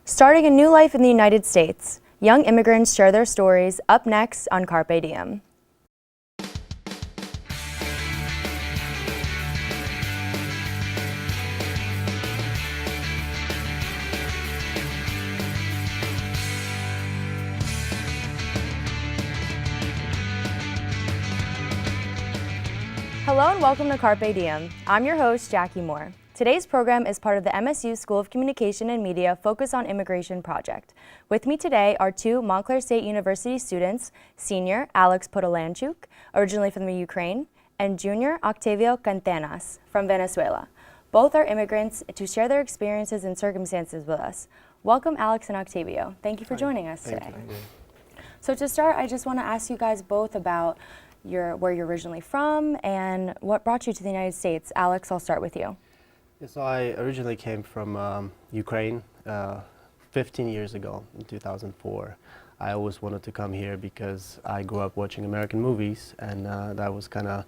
Starting a new life in the United States. Young immigrants share their stories up next on Carpe Diem. Hello and welcome to Carpe Diem. I'm your host, Jacquie Moore. Today's program is part of the MSU School of Communication and Media Focus on Immigration project. With me today are two Montclair State University students, senior Alex Podolyanchuk, originally from the Ukraine, and junior Octavio Cadenas from Venezuela. Both are immigrants to share their experiences and circumstances with us. Welcome, Alex and Octavio. Thank you for joining us today. Thank you. So to start, I just want to ask you guys both about where you're originally from and what brought you to the United States. Alex, I'll start with you. Yeah, so I originally came from Ukraine 15 years ago, in 2004. I always wanted to come here because I grew up watching American movies, and that was kind of,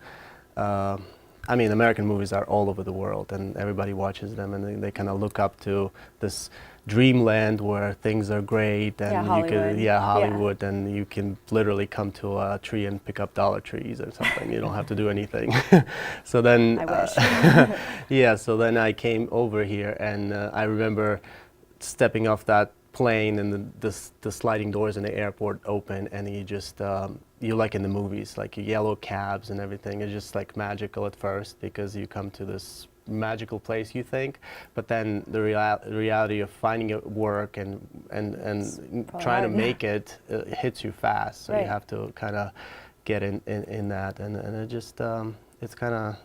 I mean, American movies are all over the world, and everybody watches them, and they kind of look up to this dreamland where things are great, and Hollywood, and you can literally come to a tree and pick up Dollar Trees or something. You don't have to do anything. So then, I wish. So then I came over here, and I remember stepping off that plane, and the sliding doors in the airport open, and you just you're like in the movies, like yellow cabs and everything. It's just like magical at first because you come to this magical place, you think, but then the reality of finding work and trying to make it hits you fast. So right. You have to kind of get in that, and it just it's kind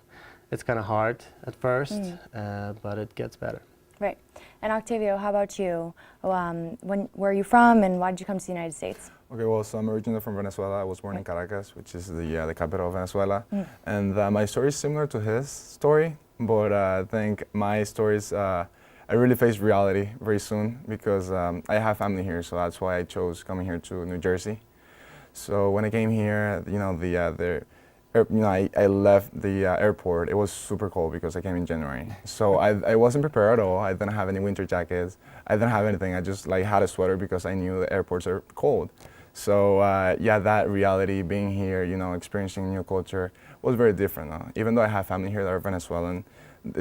of hard at first, but it gets better. Right. And Octavio, how about you? Where are you from, and why did you come to the United States? Okay, well, so I'm originally from Venezuela. I was born in Caracas, which is the capital of Venezuela. And my story is similar to his story, but I think my story is, I really faced reality very soon because I have family here, so that's why I chose coming here to New Jersey. So when I came here, I left the airport. It was super cold because I came in January. So I wasn't prepared at all. I didn't have any winter jackets. I didn't have anything. I just had a sweater because I knew the airports are cold. So that reality, being here, experiencing a new culture was very different. Even though I have family here that are Venezuelan,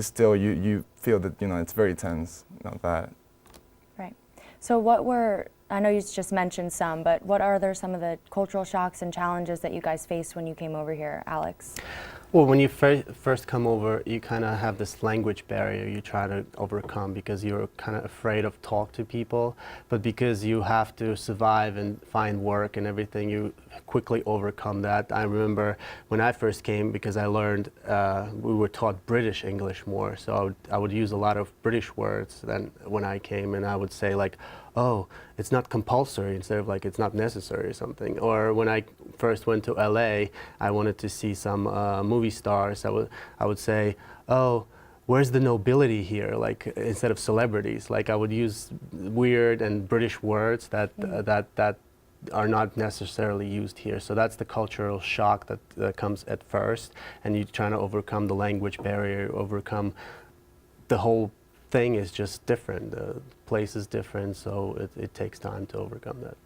still you feel that, it's very tense, that. Right. So I know you just mentioned some, but what are some of the cultural shocks and challenges that you guys faced when you came over here, Alex? Well, when you first come over, you kind of have this language barrier you try to overcome because you're kind of afraid of talk to people, but because you have to survive and find work and everything, you quickly overcome that. I remember when I first came, because I learned, we were taught British English more, so I would use a lot of British words then when I came, and I would say like, oh, it's not compulsory, instead of like it's not necessary or something. Or when I first went to LA, I wanted to see some movie stars. I would say, oh, where's the nobility here? Like instead of celebrities, like I would use weird and British words that are not necessarily used here. So that's the cultural shock that comes at first, and you're trying to overcome the language barrier, overcome the whole thing is just different. The place is different, so it takes time to overcome that.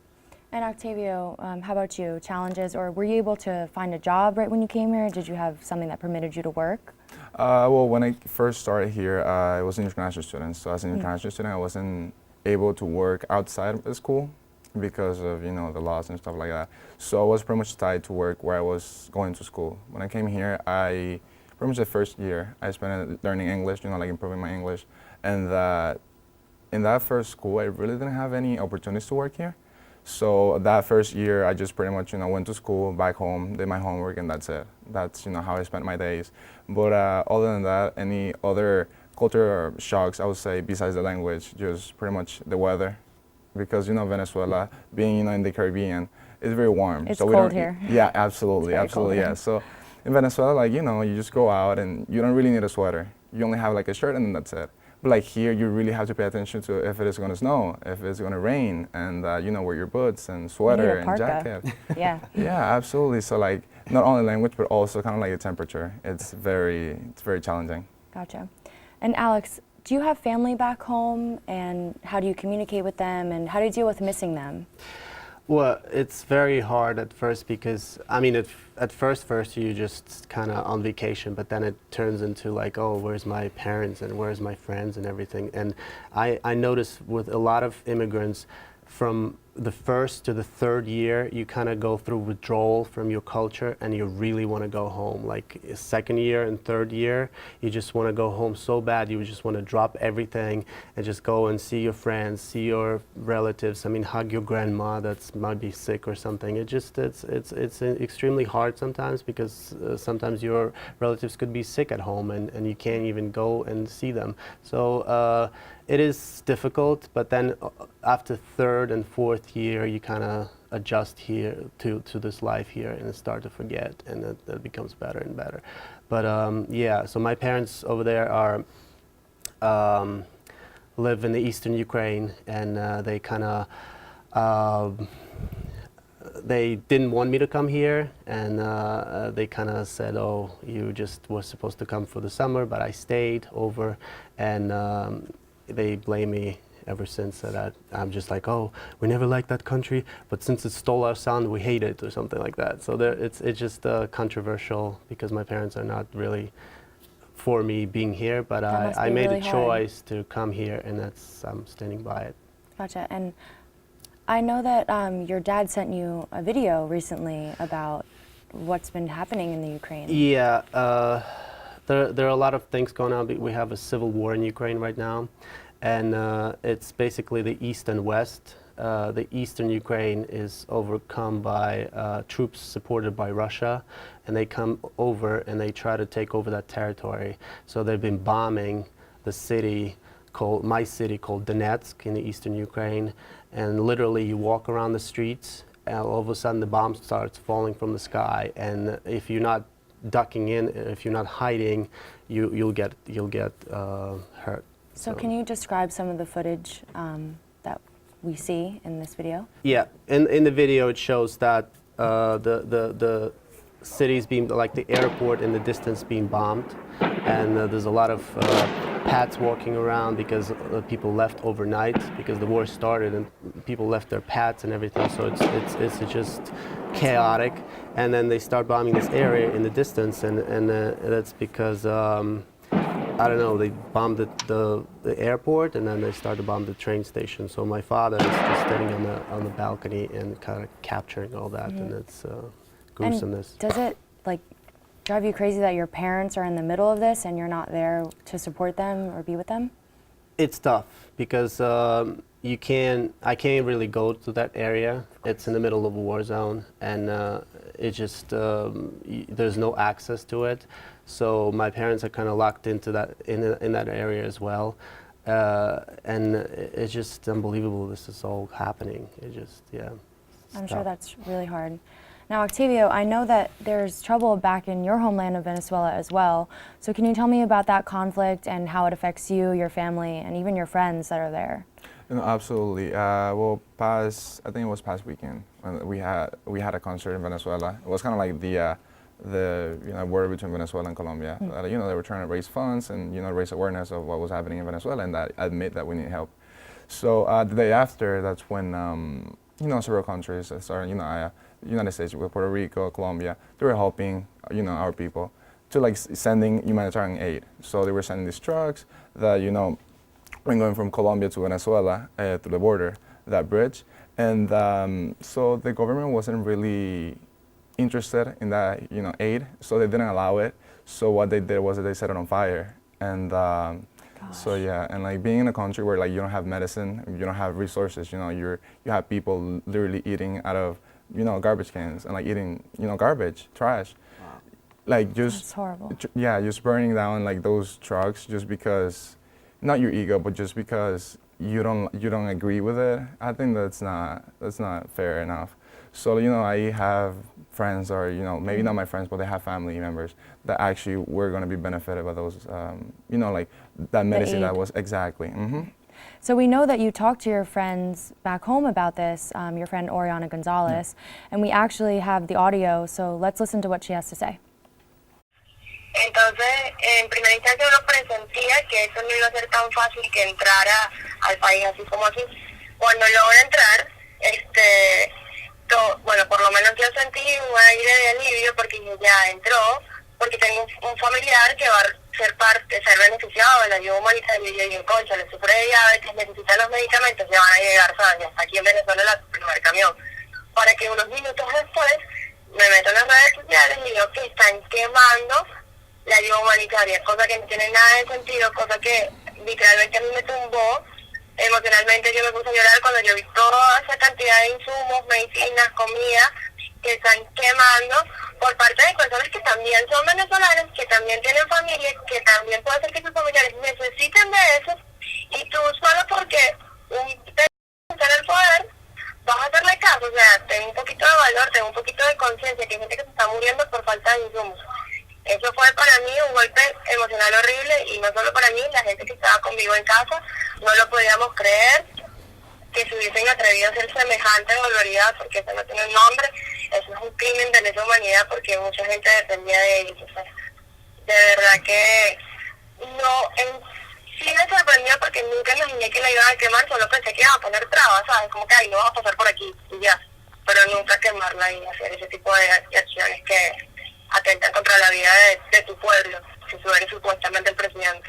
And Octavio, how about you? Challenges, or were you able to find a job right when you came here? Did you have something that permitted you to work? Well, when I first started here, I was an international student. So as an international student, I wasn't able to work outside of the school because of the laws and stuff like that. So I was pretty much tied to work where I was going to school. When I came here, pretty much the first year, I spent it learning English, like improving my English. And in that first school, I really didn't have any opportunities to work here. So that first year, I just pretty much, went to school, back home, did my homework, and that's it. That's, how I spent my days. But other than that, any other cultural shocks, I would say, besides the language, just pretty much the weather. Because, Venezuela, being, in the Caribbean, is very warm. It's so cold here. Yeah, absolutely, absolutely, yeah. So in Venezuela, you just go out and you don't really need a sweater. You only have like a shirt and then that's it. But like here, you really have to pay attention to if it is going to snow, if it's going to rain, and wear your boots and sweater and jacket. Yeah. Yeah, absolutely. So like not only language, but also kind of like the temperature. It's very challenging. Gotcha. And Alex, do you have family back home, and how do you communicate with them, and how do you deal with missing them? Well, it's very hard at first because, I mean, at first you just kind of on vacation, but then it turns into like, oh, where's my parents and where's my friends and everything. And I notice with a lot of immigrants, from the first to the third year, you kind of go through withdrawal from your culture and you really want to go home. Like second year and third year, you just want to go home so bad, you just want to drop everything and just go and see your friends, see your relatives. I mean, hug your grandma that might be sick or something. It's extremely hard sometimes because sometimes your relatives could be sick at home and you can't even go and see them. So it is difficult, but then after third and fourth year, you kind of adjust here to this life here and start to forget, and that becomes better and better. But yeah, so my parents over there are live in the eastern Ukraine, and they kind of they didn't want me to come here, and they kind of said, oh, you just were supposed to come for the summer, but I stayed over, and they blame me ever since that I'm just like, oh, we never liked that country, but since it stole our sound, we hate it, or something like that. So it's just controversial because my parents are not really for me being here, but I made really a choice to come here, and I'm standing by it. Gotcha. And I know that your dad sent you a video recently about what's been happening in the Ukraine. Yeah. There are a lot of things going on. We have a civil war in Ukraine right now, and it's basically the east and west. The eastern Ukraine is overcome by troops supported by Russia, and they come over and they try to take over that territory. So they've been bombing the city my city called Donetsk in the eastern Ukraine, and literally you walk around the streets and all of a sudden the bomb starts falling from the sky, and if you're not ducking in, if you're not hiding, you'll get hurt. So can you describe some of the footage that we see in this video? Yeah, in the video it shows that the city's being, like the airport in the distance, being bombed, and there's a lot of pats walking around because people left overnight because the war started and people left their pats and everything. So it's just chaotic, and then they start bombing this area in the distance, and that's because I don't know, they bombed the airport, and then they started to bomb the train station. So my father is just standing on the balcony and kind of capturing all that, and it's gruesomeness. And does it drive you crazy that your parents are in the middle of this and you're not there to support them or be with them? It's tough because I can't really go to that area. It's in the middle of a war zone, and it just there's no access to it. So my parents are kind of locked into that in that area as well, and it's just unbelievable. This is all happening. It just I'm sure that's really hard. Now, Octavio, I know that there's trouble back in your homeland of Venezuela as well. So can you tell me about that conflict and how it affects you, your family, and even your friends that are there? Absolutely. Well, I think it was past weekend when we had a concert in Venezuela. It was kind of like the war between Venezuela and Colombia. They were trying to raise funds and raise awareness of what was happening in Venezuela, and that admit that we need help. So the day after, that's when several countries started. United States, with Puerto Rico, Colombia, they were helping our people to sending humanitarian aid. So they were sending these trucks that when going from Colombia to Venezuela through the border, that bridge, and so the government wasn't really interested in that aid, so they didn't allow it. So what they did was that they set it on fire, and so yeah, and being in a country where you don't have medicine, you don't have resources, you have people literally eating out of garbage cans and eating garbage, trash. Wow. That's horrible. Yeah, just burning down those trucks just because, not your ego, but just because you don't agree with it. I think that's not fair enough. So I have friends, or maybe not my friends, but they have family members that actually were going to be benefited by those that medicine that was exactly. So we know that you talked to your friends back home about this, your friend Oriana Gonzalez, and we actually have the audio, so let's listen to what she has to say. Entonces, en primera instancia uno presentía que eso no iba a ser tan fácil que entrara al país así como así. Cuando logra entrar, bueno, por lo menos yo sentí un aire de alivio porque ya entró, porque tengo un familiar que va a ser beneficiado de la ayuda humanitaria y en concha, le sufre de diabetes, necesita los medicamentos, ya van a llegar, ¿sabes? Hasta aquí en Venezuela el primer camión. Para que unos minutos después me meto en las redes sociales y veo que están quemando la ayuda humanitaria, cosa que no tiene nada de sentido, cosa que literalmente a mí me tumbó emocionalmente. Yo me puse a llorar cuando yo vi toda esa cantidad de insumos, medicinas, comida que están quemando por parte de personas que también son venezolanas, que también tienen familia, que también puede ser que sus familiares necesiten de eso, y tú solo porque está en el poder vas a hacerle caso. O sea, ten un poquito de valor, ten un poquito de conciencia, que hay gente que se está muriendo por falta de insumos. Eso fue para mí un golpe emocional horrible, y no solo para mí, la gente que estaba conmigo en casa no lo podíamos creer, que se hubiesen atrevido a hacer semejante barbaridad, porque eso no tiene nombre. Eso es un crimen de lesa humanidad, porque mucha gente dependía de ellos. O sea, de verdad que sí me sorprendió, porque nunca imaginé que la iban a quemar, solo pensé que iban a poner trabas, ¿sabes? Como que, no vas a pasar por aquí y ya, pero nunca quemarla y hacer ese tipo de acciones que atentan contra la vida de tu pueblo, si tú eres supuestamente el presidente.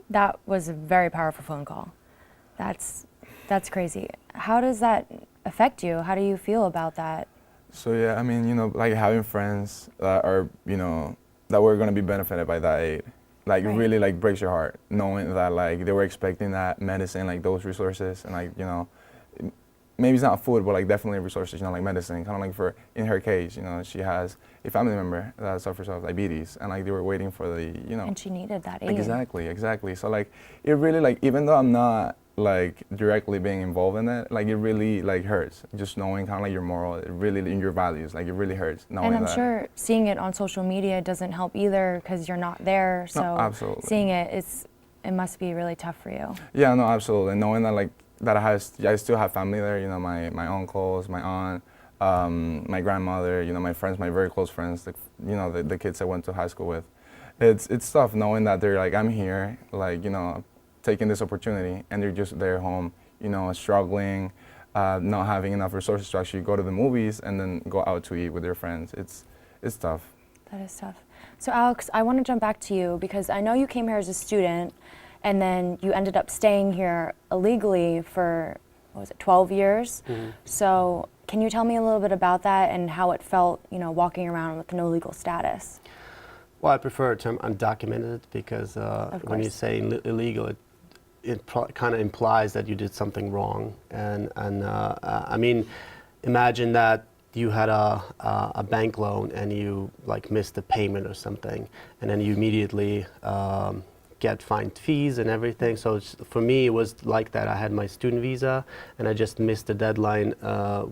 That was a very powerful phone call. That's crazy. How does that affect you? How do you feel about that? So yeah, I mean, like having friends that are, that were going to be benefited by that aid, like right. It really like breaks your heart knowing that like they were expecting that medicine, like those resources, and like maybe it's not food, but like definitely resources, like medicine, kind of like in her case, she has a family member that suffers of diabetes, and like they were waiting for the, And she needed that aid. Exactly. So like, it really like, even though I'm not like directly being involved in it, like it really like hurts, just knowing kind of like your moral, it really, in your values, like it really hurts knowing And I'm that. sure seeing it on social media doesn't help either, because you're not there, so no, absolutely. Seeing it must be really tough for you. Yeah, no, absolutely. Knowing that like, that I still have family there, my uncles, my aunt, my grandmother, my friends, my very close friends, the kids I went to high school with. It's tough knowing that they're like, I'm here, like, taking this opportunity, and they're just there home, struggling, not having enough resources to actually go to the movies and then go out to eat with their friends. It's tough. That is tough. So Alex, I want to jump back to you, because I know you came here as a student, and then you ended up staying here illegally for, 12 years? Mm-hmm. So can you tell me a little bit about that and how it felt, walking around with no legal status? Well, I prefer the term undocumented, because when you say illegal, it kind of implies that you did something wrong. And I mean, imagine that you had a bank loan and you like missed a payment or something, and then you immediately get fined fees and everything. So for me, it was like that. I had my student visa, and I just missed the deadline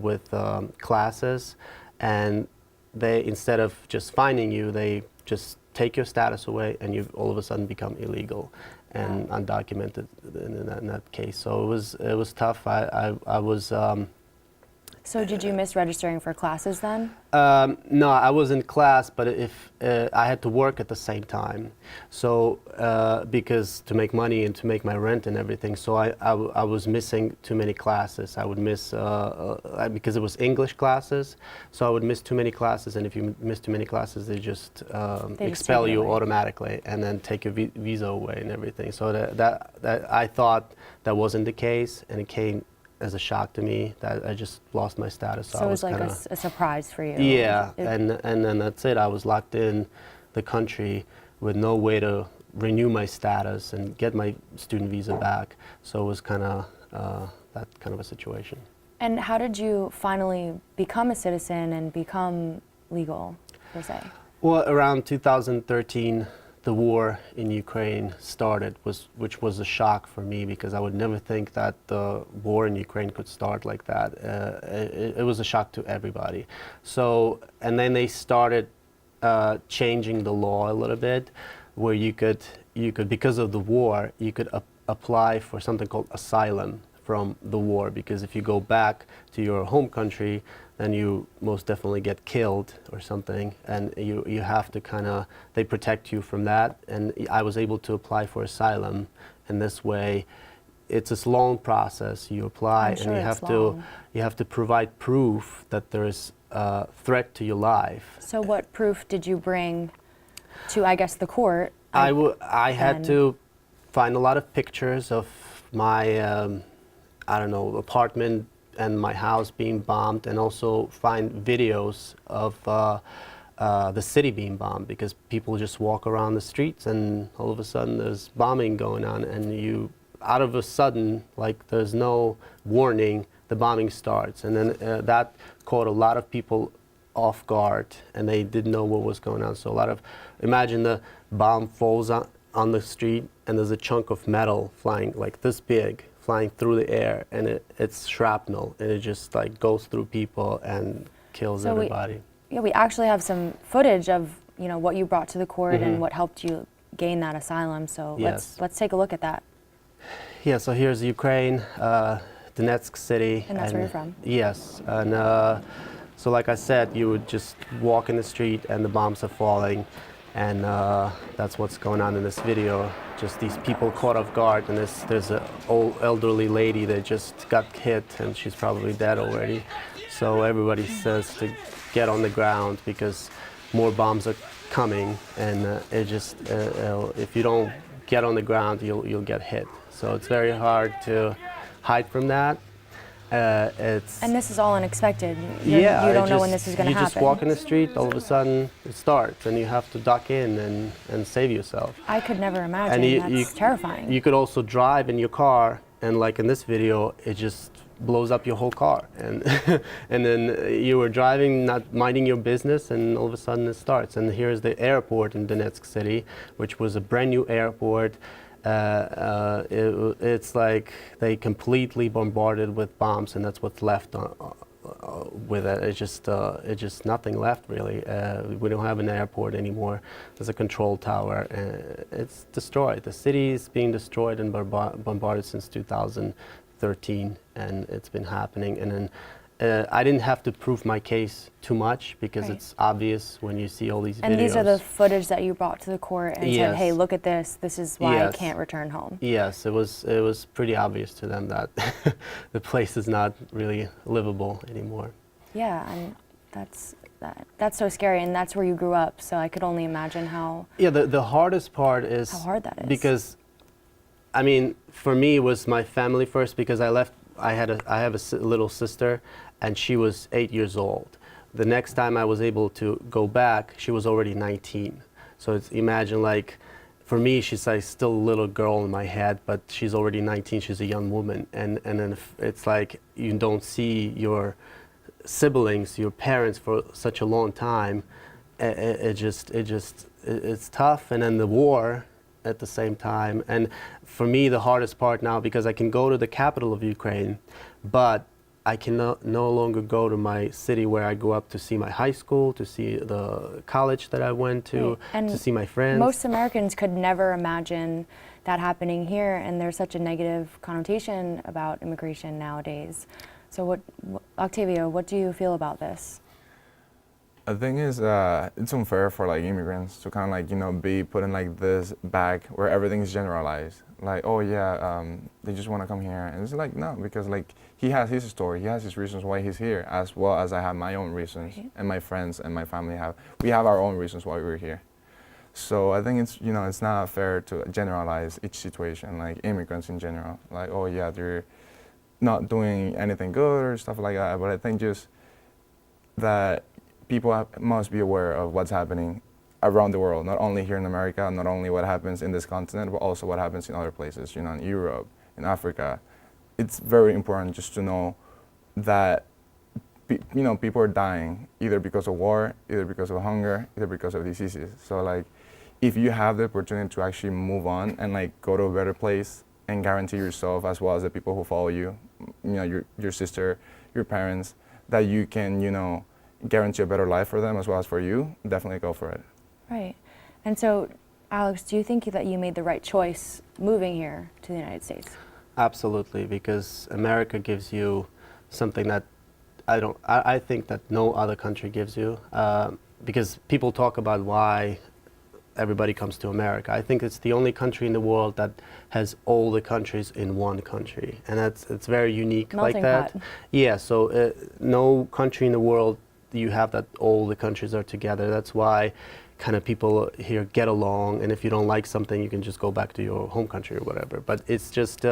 with classes, and they, instead of just fining you, they just take your status away, and you all of a sudden become illegal and undocumented in that case. So it was tough. I was. So did you miss registering for classes then? No, I was in class, but if I had to work at the same time, so because to make money and to make my rent and everything, so I was missing too many classes. I would miss because it was English classes, so I would miss too many classes, and if you miss too many classes, they just expel you automatically and then take your visa away and everything. So that I thought that wasn't the case, and it came as a shock to me that I just lost my status. So it was like a surprise for you. Yeah, and then that's it. I was locked in the country with no way to renew my status and get my student visa back. So it was kind of that kind of a situation. And how did you finally become a citizen and become legal, per se? Well, around 2013, the war in Ukraine started, which was a shock for me, because I would never think that the war in Ukraine could start like that. It was a shock to everybody. So, and then they started changing the law a little bit, where you could because of the war, you could apply for something called asylum from the war, because if you go back to your home country, then you most definitely get killed or something, and you have to kind of, they protect you from that. And I was able to apply for asylum in this way. It's a long process. You apply, and you have to provide proof that there is a threat to your life. So what proof did you bring to, I guess, the court? I had to find a lot of pictures of my, I don't know, apartment and my house being bombed, and also find videos of the city being bombed, because people just walk around the streets and all of a sudden there's bombing going on, and you, out of a sudden, like there's no warning, the bombing starts. And then that caught a lot of people off guard, and they didn't know what was going on. So a lot of, imagine the bomb falls on the street, and there's a chunk of metal flying like this big, flying through the air, and it's shrapnel, and it just like goes through people and kills everybody. We actually have some footage of, you know, what you brought to the court and what helped you gain that asylum. So let's take a look at that. Yeah, so here's Ukraine, Donetsk city. And that's where you're from? Yes, and so like I said, you would just walk in the street and the bombs are falling, and that's what's going on in this video. Just these people caught off guard, and there's an old elderly lady that just got hit, and she's probably dead already. So everybody says to get on the ground because more bombs are coming, and it just if you don't get on the ground, you'll get hit. So it's very hard to hide from that. And this is all unexpected. You don't know when this is going to happen. You just walk in the street, all of a sudden it starts, and you have to duck in and save yourself. I could never imagine. That's terrifying. You could also drive in your car, and like in this video, it just blows up your whole car. And and then you were driving, not minding your business, and all of a sudden it starts. And here's the airport in Donetsk city, which was a brand new airport. It's like they completely bombarded with bombs, and that's what's left with it. It's just nothing left really. We don't have an airport anymore. There's a control tower. It's destroyed. The city is being destroyed and bombarded since 2013, and it's been happening. And then I didn't have to prove my case too much, because it's obvious when you see all these videos. And these are the footage that you brought to the court and said, hey, look at this. This is why I can't return home. Yes, it was pretty obvious to them that the place is not really livable anymore. Yeah, and that's so scary, and that's where you grew up, so I could only imagine how... Yeah, the hardest part is... How hard that is. Because, I mean, for me it was my family first, because I have a little sister, and she was 8 years old. The next time I was able to go back, she was already 19. So imagine, like, for me, she's like still a little girl in my head, but she's already 19, she's a young woman. And then it's like you don't see your siblings, your parents for such a long time. It's tough. And then the war at the same time. And for me, the hardest part now, because I can go to the capital of Ukraine, but I can no longer go to my city where I grew up to see my high school, to see the college that I went to, to see my friends. Most Americans could never imagine that happening here, and there's such a negative connotation about immigration nowadays. So Octavio, what do you feel about this? The thing is, it's unfair for like immigrants to kind of like, you know, be put in like this bag where everything is generalized. Like, oh yeah, they just want to come here. And it's like, no, because like he has his story, he has his reasons why he's here, as well as I have my own reasons, and my friends and my family we have our own reasons why we're here. So I think it's, you know, it's not fair to generalize each situation, like immigrants in general. Like, oh yeah, they're not doing anything good or stuff like that. But I think just that people must be aware of what's happening around the world, not only here in America, not only what happens in this continent, but also what happens in other places, you know, in Europe, in Africa. It's very important just to know that, you know, people are dying either because of war, either because of hunger, either because of diseases. So like, if you have the opportunity to actually move on and like go to a better place and guarantee yourself, as well as the people who follow you, you know, your sister, your parents, that you can, you know, guarantee a better life for them as well as for you, definitely go for it. Right. And so, Alex, do you think that you made the right choice moving here to the United States? Absolutely, because America gives you something that I think that no other country gives you. Because people talk about why everybody comes to America. I think it's the only country in the world that has all the countries in one country, and it's very unique Melting like that. pot. Yeah, so no country in the world you have that all the countries are together. That's why kind of people here get along, and if you don't like something, you can just go back to your home country or whatever. But it's just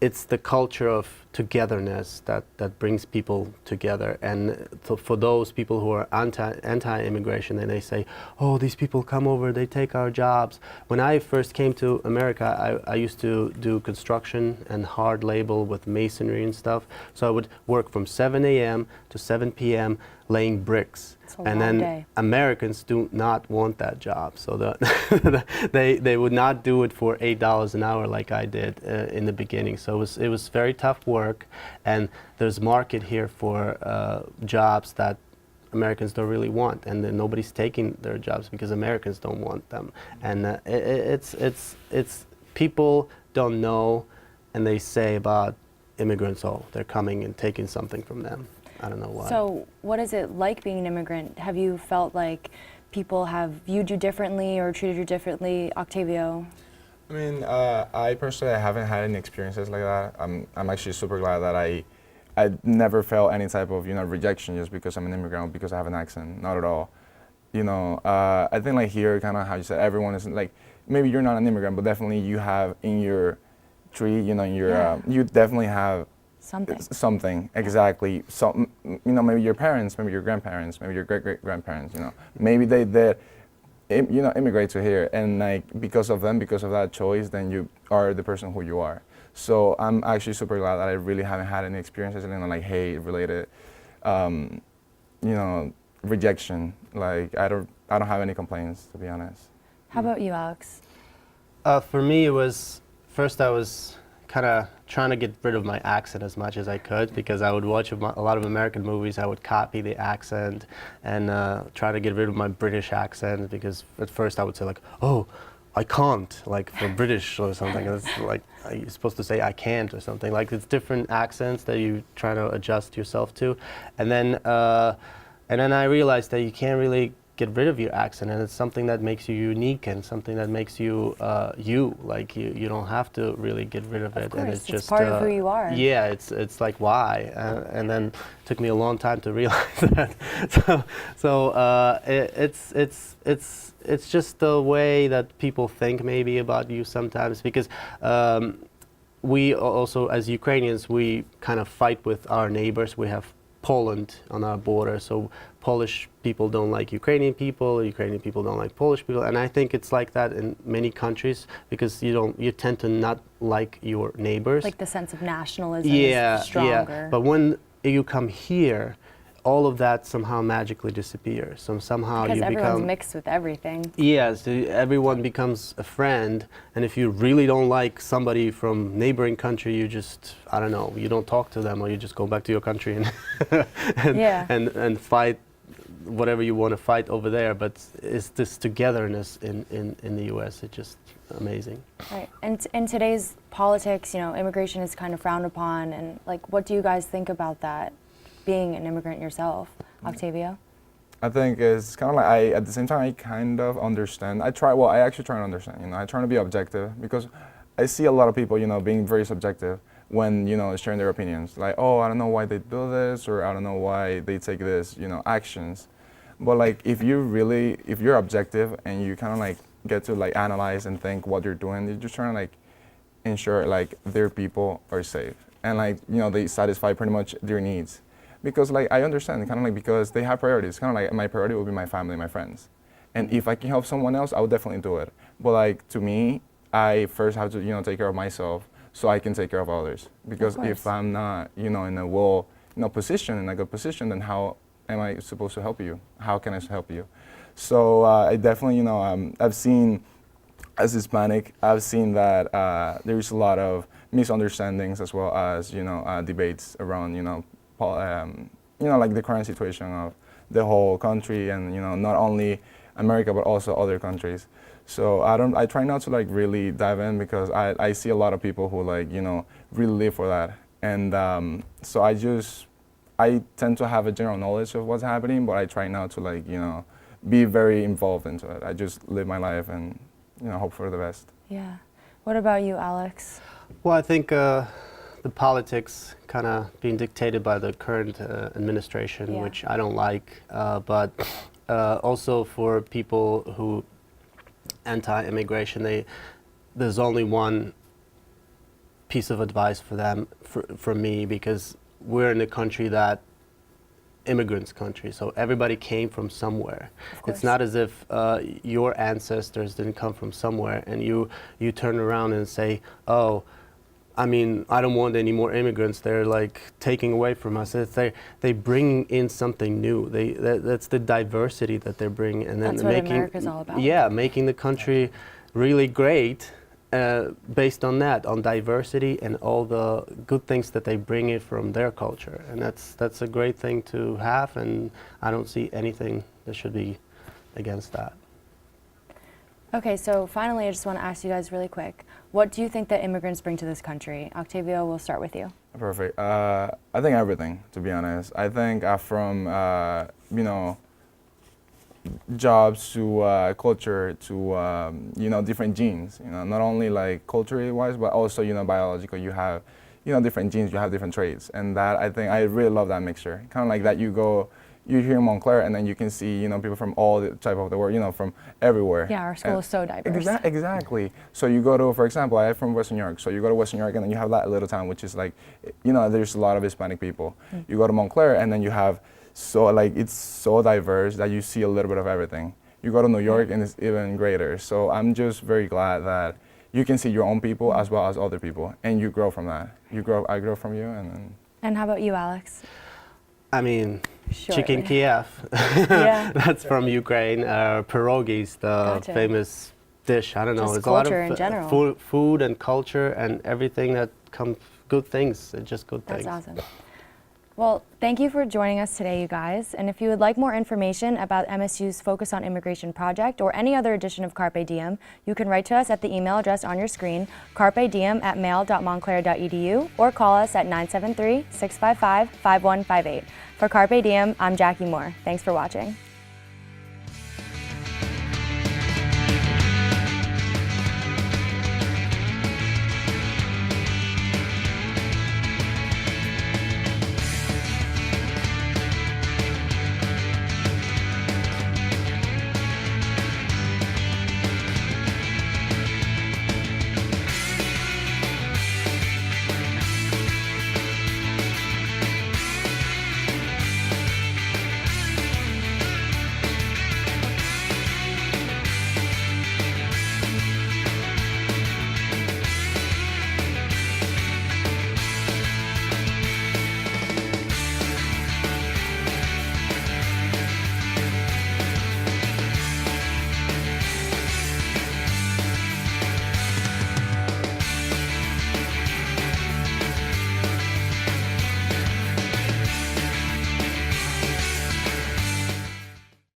it's the culture of togetherness that brings people together. And so for those people who are anti-immigration, and they say, oh, these people come over, they take our jobs. When I first came to America, I used to do construction and hard labor with masonry and stuff. So I would work from 7 a.m. to 7 p.m. laying bricks. It's a And long then day. Americans do not want that job, so they would not do it for $8 an hour like I did in the beginning. So it was very tough work, and there's market here for jobs that Americans don't really want, and then nobody's taking their jobs because Americans don't want them. And it's people don't know, and they say about immigrants, oh, they're coming and taking something from them. I don't know why. So what is it like being an immigrant? Have you felt like people have viewed you differently or treated you differently, Octavio? I mean, I personally haven't had any experiences like that. I'm actually super glad that I never felt any type of rejection just because I'm an immigrant, because I have an accent. Not at all. I think like here, kind of how you said, everyone is like, maybe you're not an immigrant, but definitely you have in your tree, you definitely have something, exactly. So, maybe your parents, maybe your grandparents, maybe your great-great-grandparents, maybe they immigrate to here, and like because of them, because of that choice, then you are the person who you are. So I'm actually super glad that I really haven't had any experiences, like hate-related, rejection. Like I don't have any complaints, to be honest. How about you, Alex? For me, it was first I was kind of trying to get rid of my accent as much as I could, because I would watch a lot of American movies. I would copy the accent and try to get rid of my British accent, because at first I would say like, oh, I can't, like for British or something. It's like you're supposed to say I can't or something. Like it's different accents that you try to adjust yourself to, and then I realized that you can't really get rid of your accent, and it's something that makes you unique and something that makes you you. Like you don't have to really get rid of it. Of course, and it's just part of who you are. Yeah, it's like why, and then it took me a long time to realize that. It's just the way that people think maybe about you sometimes, because we also, as Ukrainians, we kind of fight with our neighbors. We have Poland on our border, so Polish people don't like Ukrainian people don't like Polish people, and I think it's like that in many countries, because you tend to not like your neighbors. Like the sense of nationalism is stronger. Yeah, but when you come here, all of that somehow magically disappears. So somehow because you everyone's become mixed with everything. Yes, everyone becomes a friend, and if you really don't like somebody from neighboring country, you just, I don't know, you don't talk to them, or you just go back to your country and fight whatever you want to fight over there. But it's this togetherness in the U.S. It's just amazing. Right, and in today's politics, immigration is kind of frowned upon, and like, what do you guys think about that? Being an immigrant yourself, Octavio? I think it's kind of like at the same time, I kind of understand. I actually try to understand. I try to be objective, because I see a lot of people, being very subjective when, sharing their opinions. Like, oh, I don't know why they do this, or I don't know why they take this, actions. But like, if you're objective and you kind of like get to like analyze and think what you're doing, you're just trying to like ensure like their people are safe, and like, they satisfy pretty much their needs. Because like I understand, kind of like, because they have priorities. Kind of like my priority will be my family, my friends, and if I can help someone else, I would definitely do it. But like, to me, I first have to take care of myself so I can take care of others. Because if I'm not in a position, in a good position, then how am I supposed to help you? How can I help you? So I definitely I've seen, as Hispanic, I've seen that there's a lot of misunderstandings, as well as debates around like the current situation of the whole country, and not only America but also other countries. So I try not to like really dive in because I see a lot of people who like, you know, really live for that. And so I tend to have a general knowledge of what's happening, but I try not to like, you know, be very involved into it. I just live my life and, you know, hope for the best. Yeah. What about you, Alex? Well, I think the politics kind of being dictated by the current administration, which I don't like, but also for people who anti-immigration, there's only one piece of advice for them, from me, because we're in a country that immigrants country, so everybody came from somewhere. It's not as if your ancestors didn't come from somewhere and you turn around and say, oh, I mean, I don't want any more immigrants, they're like taking away from us. They bring in something new. That's the diversity that they're bringing, and then that's what America's all about. Yeah, making the country really great based on that, on diversity and all the good things that they bring in from their culture. And that's a great thing to have, and I don't see anything that should be against that. Okay, so finally I just want to ask you guys really quick, what do you think that immigrants bring to this country? Octavio, we'll start with you. Perfect. I think everything, to be honest. I think from, you know, jobs to culture to, you know, different genes, you know, not only like culturally wise, but also, you know, biological. You have, you know, different genes, you have different traits. And that, I think, I really love that mixture. Kind of like that you're here in Montclair and then you can see, you know, people from all the type of the world, you know, from everywhere. Yeah, our school is so diverse. Exactly. So you go to, for example, I'm from Western New York. So you go to Western New York and then you have that little town, which is like, you know, there's a lot of Hispanic people. You go to Montclair and then you have, so like, it's so diverse that you see a little bit of everything. You go to New York and it's even greater. So I'm just very glad that you can see your own people as well as other people, and you grow from that. I grow from you, and then. And how about you, Alex? I mean, Sure. chicken Kiev. Yeah. That's from Ukraine. Pierogies, the famous dish. I don't know. Just It's a lot culture of in general. food and culture and everything that comes, good things, just good things. That's awesome. Well, thank you for joining us today, you guys. And if you would like more information about MSU's Focus on Immigration project or any other edition of Carpe Diem, you can write to us at the email address on your screen, carpediem@mail.montclair.edu, or call us at 973-655-5158. For Carpe Diem, I'm Jacquie Moore. Thanks for watching.